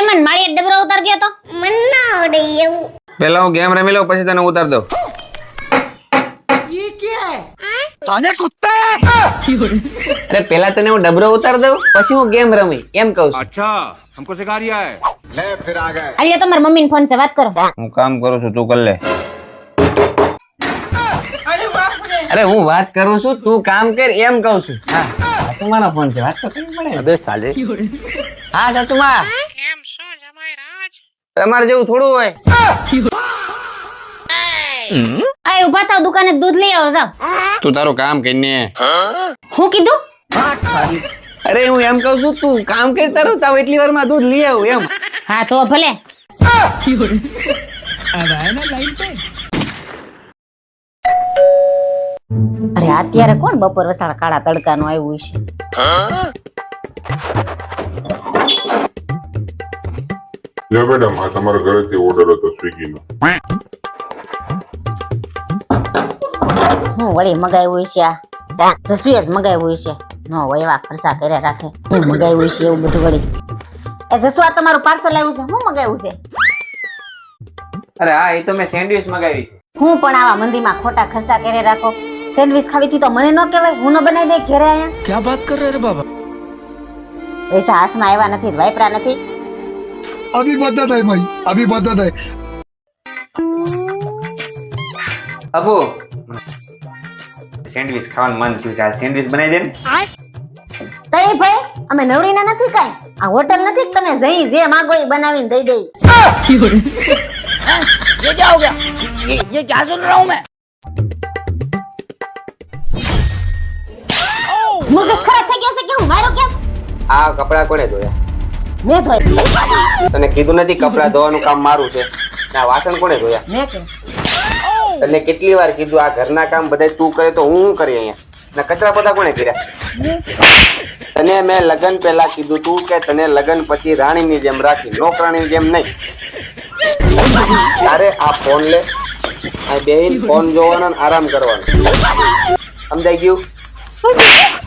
Diamond મારી ડબરો ઉતાર દે તો મને ના આવડે એવું. પેલા હું ગેમ રમી લઉં પછી તને ઉતાર દઉં. साले कुत्ते અરે પેલા તને હું ડબરો ઉતાર દઉં પછી હું ગેમ રમી એમ કહું છું. अच्छा हमको सिखा रिया है ले फिर आ गए અલ્યા તમારા મમ્મી ફોન સે વાત કરો. હું કામ કરું છું તું કર લે. અરે હું વાત કરું છું તું કામ કર એમ કહું છું. હા સાસુમાનો ફોન છે વાત તો કરવી પડે. अबे साले હા સાસુમા કેમ છો જમાઈ રાજ? તમારે જેવું થોડું હોય. આય ઊભા થાવ દુકાને દૂધ લઈ આવો જાવ. તું તારું કામ કરીને. હું કીધું? અરે હું એમ કહું છું તું કામ કર તારું તાવ એટલી વારમાં દૂધ લઈ આવું એમ. હા તો ભલે. અરે અત્યારે કોણ બપોર વસાળ કાળા તડકાનું આવ્યું છે? લ્યો મેડમ આ તમારા ઘરેથી ઓર્ડર હતો સ્વિગીનો. હું વળી મગાવ્યું છે આ જસુએ જ મગાવ્યું છે. નો હોય એવા ખર્ચા કર્યા રાખે. હું મગાવ્યું છે એવું બધું વળી. એ જસુ આ તમારું પાર્સલ આવ્યું છે. હું મગાવ્યું છે? અરે હા એ તો મેં સેન્ડવિચ મગાવી છે. હું પણ આવા મંદીમાં ખોટા ખર્ચા કર્યા રાખો. સેન્ડવિચ ખાવીથી તો મને ન કહેવાય. હું ન બનાવી દે ઘરે આયા. क्या बात कर रहे रे बाबा પૈસા હાથમાં આવ્યા નથી વાપરા નથી. अभी बदत है भाई अभी बदत है અબુ સેન્ડવિચ ખાવાનું મન થયું છે. આ સેન્ડવિચ બનાવી દે ને. તઈ ભાઈ અમે નવરીના નથી કાઈ. આ હોટલ નથી કે તમે જઈ જે માંગો એ બનાવીને દઈ દઈ. ये क्या हो गया? ये क्या सुन रहा हूँ मैं? મુગસ ખરાબ થઈ ગયો છે કે હું મારો કેમ? આ કપડા કોણે ધોયા? મેં ધોઈ. તને કીધું નથી કપડા ધોવાનું કામ મારું છે. ના વાસણ કોણે ધોયા? મેં કેમ? તને કેટલી વાર કીધું આ ઘરના કામ બધા તું કરે તો હું કરી અહીંયા. ના કચરા બધા કોણે કર્યા? તને મેં લગન પહેલા કીધું તું કે તને લગન પછી રાણીની જેમ રાખી નોકરાણીની જેમ નહીં. તારે આ ફોન લે આ બેહીન ફોન જોવાનો ને આરામ કરવાનો. સમજાઈ ગયું?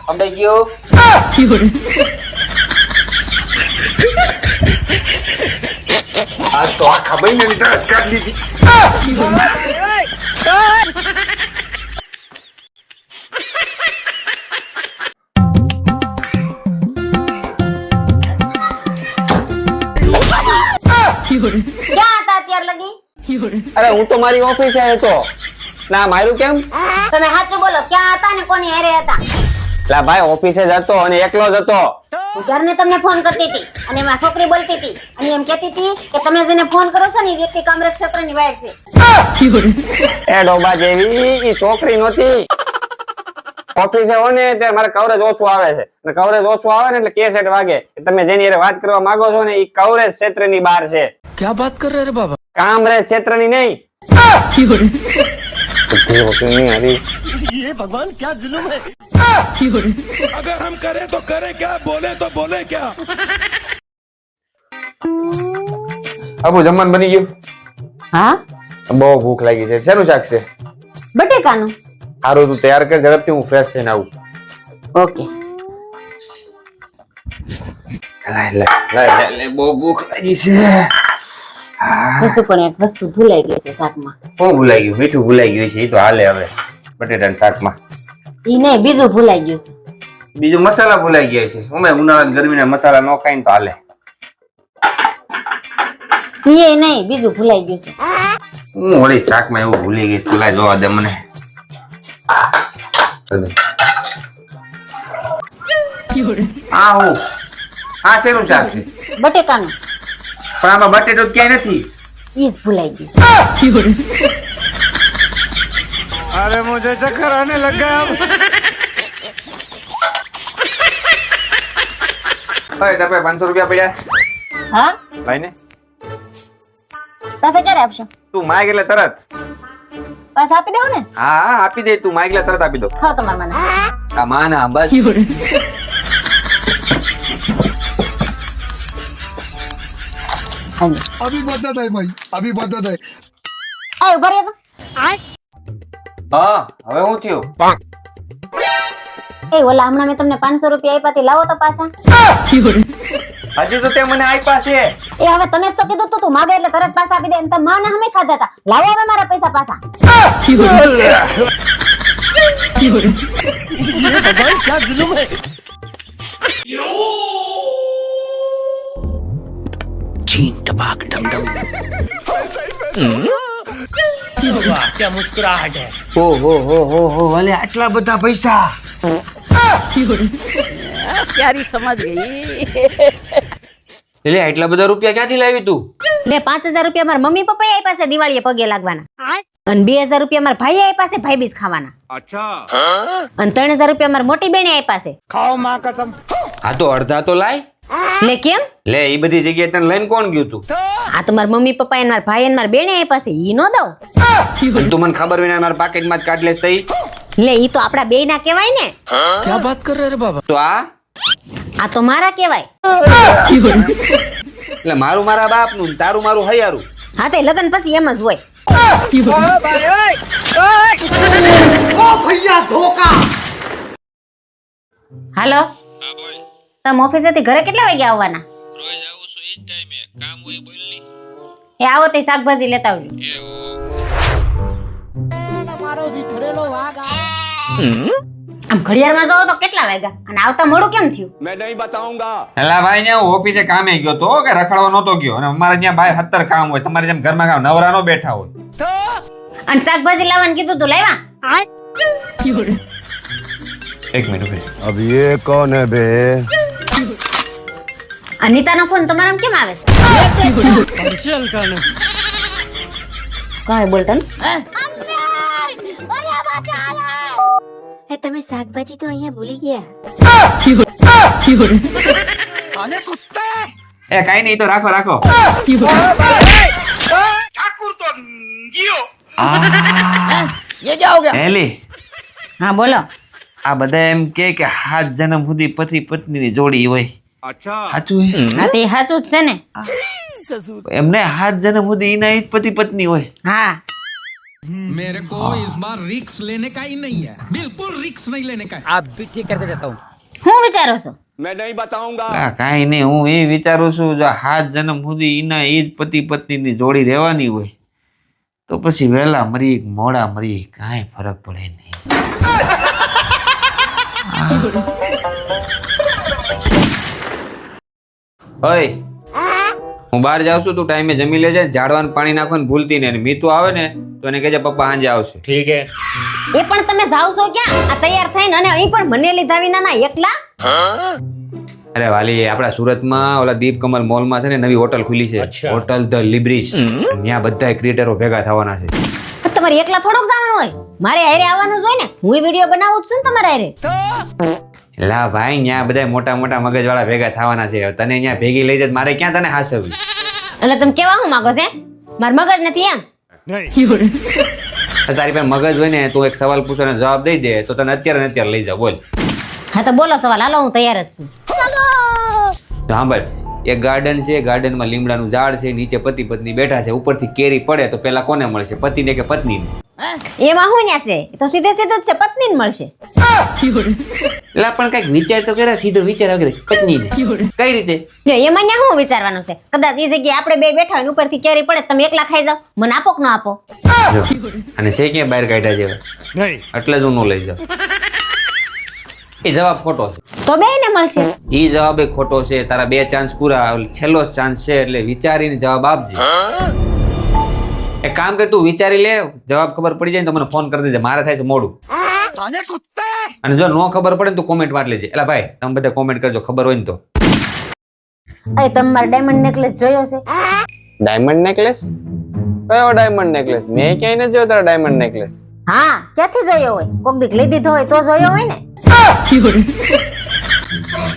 સમજાઈ ગયું? आज तो आखा महीने ने ड्रेस काट ली थी ક્યાં હતા અત્યાર લગી? અરે હું તો મારી ઓફિસે હતો. ના મારું કેમ? તમે સાચું બોલો ક્યાં હતા ને કોની હારે હતા? લા ભાઈ ઓફિસે જ હતો અને એકલો જ હતો. હું ઘરને તમને ફોન કરતી હતી અને એમાં છોકરી બોલતી હતી અને એમ કહેતી હતી કે તમે જેને ફોન કરો છો ને એ વ્યક્તિ કામરેજ ક્ષેત્રની બહાર છે. એ ડોબા જેવી ઈ છોકરી નહોતી. ઓફિસે હો ને ત્યારે મારે કવરેજ ઓછું આવે છે અને કવરેજ ઓછું આવે ને એટલે કેસેટ વાગે કે તમે જેની હારે વાત કરવા માંગો છો ને ઈ કવરેજ ક્ષેત્રની બહાર છે. क्या बात कर रहे रे बाबा કામરેજ ક્ષેત્રની નહીં. ये भगवान क्या जुल्म है अगर हम करें तो करें क्या बोले तो बोले क्या અબુ જમવાનું બની ગયું? હા બહુ ભૂખ લાગી છે. શેનું શાક છે? બટેકાનું. સારું તું તૈયાર કર ઝડપથી હું ફ્રેશ થઈને આવું. ઓકે. બહુ ભૂખ લાગી છે. જસુ પણ એક વસ્તુ ભૂલાઈ ગઈ છે શાકમાં. શું ભૂલાઈ ગયું? મીઠું ભૂલાઈ ગયું છે એ તો હાલે હવે બટેટાના શાકમાં. ઈ નહીં બીજું ભૂલાઈ ગયું છે. બીજું મસાલા ભૂલાઈ ગયા છે. અમે ઉનાળાની ગરમીના મસાલા ન ખાઈને તો હાલે. ઈ નહીં બીજું ભૂલાઈ ગયું છે. હું વળી શાકમાં એવું ભૂલી ગઈ. તું લાય જોવા દે મને. આ હું આ શેનું શાક છે? બટેકાનું. પણ આમાં બટેટો ક્યાંય નથી. ઈ જ ભૂલાઈ ગયું છે. अरे मुझे चक्कर आने लग गया अब ઓય તાર પાસે 500 રૂપિયા પડ્યા? હા ભાઈ ને પાછા ક્યારે આપશો? તું માગ એટલે તરત. પાછા આપી દેવો ને? હા હા આપી દે. તું માગ એટલે તરત આપી દો. ખાઓ તમારા મને. આ માના બસ. अभी बदत है भाई अभी बदत है આય ઉભા રહ્યો તો. હા હવે હું થયું? એ ઓલા હમણાં મેં તમને 500 રૂપિયા આપ્યા તે લાવો તો પાછા. હજી તો તે મને આપ્યા છે. એ હવે તમે જ તો કીધું તું માગે એટલે તરત પાછા આપી દે એમ તો માને અમે ખાધા હતા. લાવો હવે મારા પૈસા પાછા. ये भगवान क्या जुल्म है. छीन टपाक डम डम। वाह क्या मुस्कुराहट है। ઓહો વાલે આટલા બધા પૈસા. प्यारी समझ गई. એટલે આટલા બધા રૂપિયા ક્યાંથી લાવી તું? લે 5000 રૂપિયા મારા મમ્મી પપ્પાએ આપ્યા છે દિવાળીએ પગે લાગવાના. અને 2000 રૂપિયા મારા ભાઈએ આપ્યા છે ભાઈબીજ ખાવાના. अच्छा. અને 3000 રૂપિયા મારી મોટી બેને આપ્યા છે. આ તો અડધા તો લાય. લે કેમ? લે ઈ બધી જગ્યાએ તને લઈને કોણ ગયું તું? આ તો મારા મમ્મી પપ્પા અને મારા ભાઈ અને મારા બેને આપ્યા છે ઈ નો દઉં. અને તું મને ખબર વિના મારા પાકેટમાં જ કાઢ લેસ તઈ. લે ઈ તો આપડા બેય ના કહેવાય ને. क्या बात कर रहे रे बाबा। તો આ આ તો મારા કહેવાય. એટલે મારું મારા બાપનું ને તારું મારું હૈયારું. હા તે લગન પછી એમ જ હોય. હાલો તમે ઓફિસેથી ઘરે કેટલા વાગે આવવાના? रोज आऊं सो इस टाइम है काम हुई बोल ली. એ આવો તે શાકભાજી લેતા આવજો. આમ ઘડિયાળમાં જોવો તો કેટલા વાગ્યા અને આવતા મોડું કેમ થયું? એલા ભાઈ ને હું ઓફિસે કામે ગયો તો કે રખડવા નતો ગયો અને અમારે ત્યાં ભાઈ 17 કામ હોય તમારે જેમ ઘરમાં કામ નવરા નો બેઠા હોય. અને શાકભાજી લાવવાનું કીધું તું લાવ્યા? એક મિનિટ अब ये कौन है बे? અનિતાનો ફોન તમારામાં કેમ આવે છે? કાંઈ બોલતા ને? તમે શાકભાજી તો અહીંયા ભૂલી ગયા. એ કાઈ નહીં તો રાખો રાખો. ये क्या हो गया. એલી હા બોલો. આ બધા એમ કે 7 જન્મ સુધી પતિ પત્નીની જોડી હોય. अच्छा. સાચું હે? હા તે સાચું જ છે ને. એમને 7 જન્મ સુધી એના જ પતિ પત્ની હોય. હા मेरे को इस बार रिक्स लेने का ही नहीं है, बिल्कुल रिक्स नहीं लेने का है। आप भी ठीक करके जाता हूँ। હું વિચારો છો? આ કાઈ નહીં હું એ વિચારું છું જો 7 જન્મ સુધી એના એ જ પતિ પત્નીની જોડી રહેવાની હોય તો પછી વહેલા મરી મોડા મરી કાંઈ ફરક પડે નહીં. ઓય હું બહાર જાઉં છું તું ટાઈમે જમી લેજે ઝાડવાનું પાણી નાખવાનું ભૂલતી નહીં અને મીતુ આવે ને તો એને કહેજે પપ્પા સાંજે આવશે. ઠીક હે. એ પણ તમે જાવ છો ક્યાં? આ તૈયાર થઈને અને અહીં પણ મને લીધા વિના ના એકલા? અરે વાલી આપણા સુરતમાં ઓલા દીપ કમલ મોલમાં છે ને નવી હોટલ ખુલી છે હોટલ ધ લિબ્રિસ. ત્યાં બધા ક્રિએટરો ભેગા થવાના છે. પણ તમારે એકલા થોડુંક જવાનું હોય, મારે હારે આવવાનું જ હોય ને. હું વિડિયો બનાવું જ છું ને તમારે હારે. લા ભાઈ ત્યાં બધા મોટા મોટા મગજ વાળા ભેગા થવાના છે તને ત્યાં ભેગી લઈ જાય મારે ક્યાં તને હાસવવી? એટલે તમે કેવા હું માંગો છે? માર મગજ નથી એમ? તારી પાસે મગજ હોય ને તું એક સવાલ પૂછો ને જવાબ દઈ દે તો તને અત્યારે ને અત્યારે લઈ જાવ. બોલ. હા તો બોલો સવાલ. હાલો હું તૈયાર જ છું. સાંભળ એક ગાર્ડન છે ગાર્ડનમાં લીમડાનું ઝાડ છે નીચે પતિ પત્ની બેઠા છે ઉપરથી કેરી પડે તો પેલા કોને મળશે પતિને કે પત્નીને? એમાં હું ન્યા છે? એ તો સીધે સીધું જ છે, પત્નીને મળશે. એટલે પણ કઈક વિચાર તો કરે સીધો વિચાર વગેરે પત્નીને કઈ રીતે? જો એમાં ન્યા શું વિચારવાનું છે? કદાચ એ જગ્યાએ આપણે બે બેઠા હોય ને ઉપરથી કેરી પડે તમે એકલા ખાઈ જાવ, મને આપો કે ન આપો? જો અને છે ક્યાં બહાર કાઢ્યા જેવા नहीं. એટલે જ હું ન લઈ જાઉં. એ જવાબ ખોટો છે. તો બે ને મળશે. ઈ જવાબ એ ખોટો છે. તારા 2 ચાન્સ પૂરા છેલ્લો ચાન્સ છે એટલે વિચારીને જવાબ આપજે. એક કામ કર તું વિચારી લે જવાબ ખબર પડી જાય ને તો મને ફોન કરી દેજે મારે થાય છે મોડું. અને જો નો ખબર પડે ને તું કોમેન્ટ માં લેજે. એલા ભાઈ તમે બધા કોમેન્ટ કરજો ખબર હોય ને તો. એ તમારો ડાયમંડ નેકલેસ જોયો છે? Diamond necklace? કયો ડાયમંડ નેકલેસ? મેં ક્યાંય નથી જોયો તારો ડાયમંડ નેકલેસ. હા ક્યાંથી જોયો હોય? કોક દીક લઈ દીધો હોય તો જોયો હોય ને.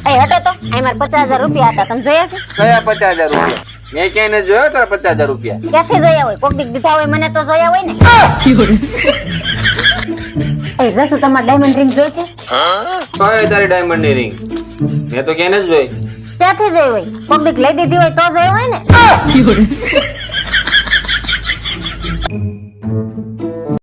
એ હટો તો અહીં મારે 50000 રૂપિયા હતા, તમે જોયા છે? કયા 50000 રૂપિયા? મેં ક્યાંય નથી જોયો તારા 50000 રૂપિયા. ક્યાંથી જોયા હોય? કોક દીક દીધા હોય મને તો જોયા હોય ને. એ જસુ તમારે ડાયમંડ રિંગ જોઈ છે? કઈ તારી ડાયમંડ ની રિંગ? મેં તો ક્યાંય નથી જોઈ. ક્યાંથી જોઈ હોય? કોક દીક લઈ દીધી હોય તો જોયો હોય ને.